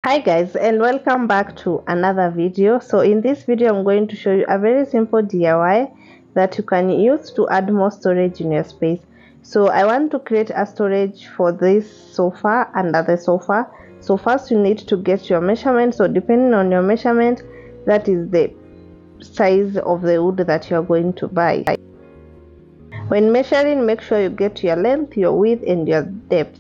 Hi guys, and welcome back to another video. So in this video I'm going to show you a very simple DIY that you can use to add more storage in your space. So I want to create a storage for this sofa, under the sofa. So first you need to get your measurement. So depending on your measurement, that is the size of the wood that you're going to buy. When measuring, make sure you get your length, your width, and your depth.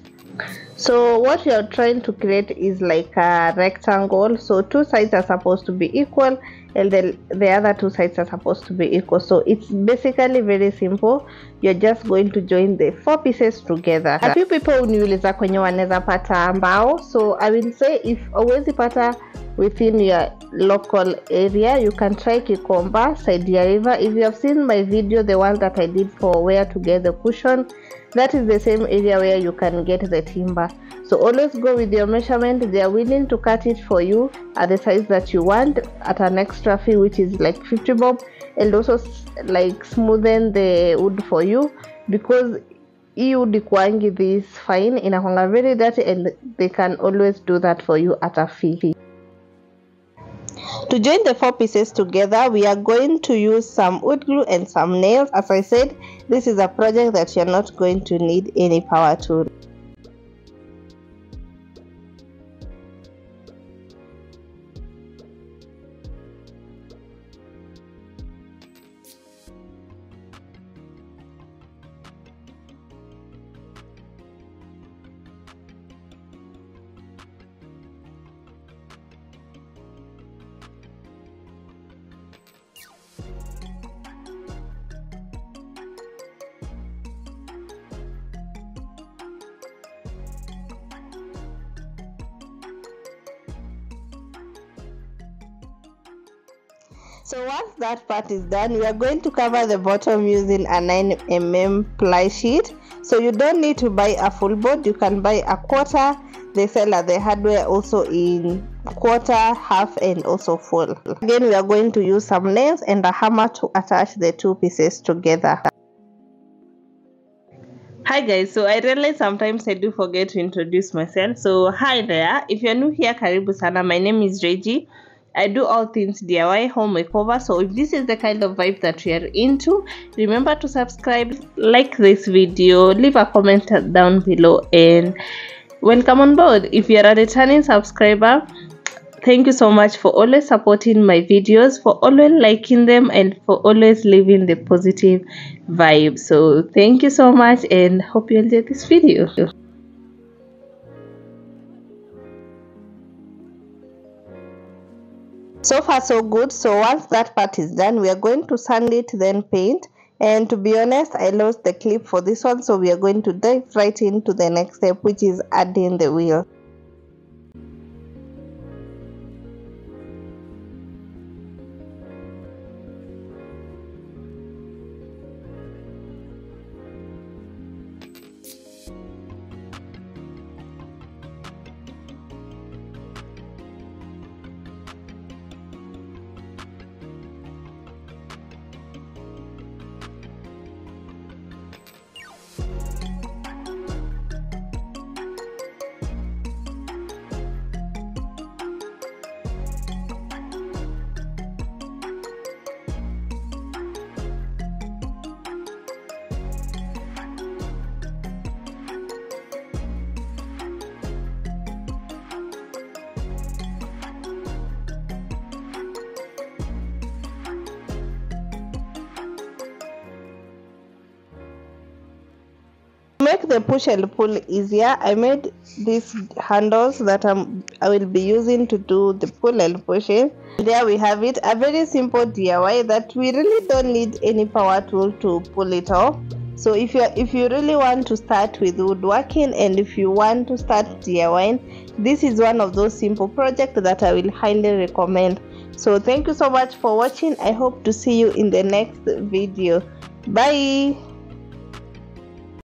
So what you're trying to create is like a rectangle. So two sides are supposed to be equal, and the other two sides are supposed to be equal. So it's basically very simple. You're just going to join the four pieces together. A few people uniuliza kwenye wanaweza pata mbao. So I will say if always pata within your local area, you can try Kikomba, Side River. If you have seen my video, the one that I did for where to get the cushion, that is the same area where you can get the timber. So always go with your measurement. They are willing to cut it for you at the size that you want at an extra fee, which is like 50 bob, and also like smoothen the wood for you, because wood ikwangi this fine inakwanga very dirty, and they can always do that for you at a fee. To join the four pieces together, we are going to use some wood glue and some nails. As I said, this is a project that you're not going to need any power tool. So once that part is done, we are going to cover the bottom using a 9mm ply sheet. So you don't need to buy a full board, you can buy a quarter. They sell at the hardware also in quarter, half, and also full. Again, we are going to use some nails and a hammer to attach the two pieces together. Hi guys, so I realize sometimes I do forget to introduce myself. So hi there, if you're new here, karibu sana. My name is Reggie. I do all things DIY, home makeover. So if this is the kind of vibe that you are into, remember to subscribe, like this video, leave a comment down below, and welcome on board. If you're a returning subscriber, thank you so much for always supporting my videos, for always liking them, and for always leaving the positive vibe. So thank you so much, and hope you enjoy this video. So far so good. So once that part is done, we are going to sand it, then paint. And to be honest, I lost the clip for this one, so we are going to dive right into the next step, which is adding the wheel. To make the push and pull easier, I made these handles that I will be using to do the pull and pushing. There we have it, a very simple DIY that we really don't need any power tool to pull it off. So if you really want to start with woodworking, and if you want to start DIYing, this is one of those simple projects that I will highly recommend. So thank you so much for watching. I hope to see you in the next video. Bye.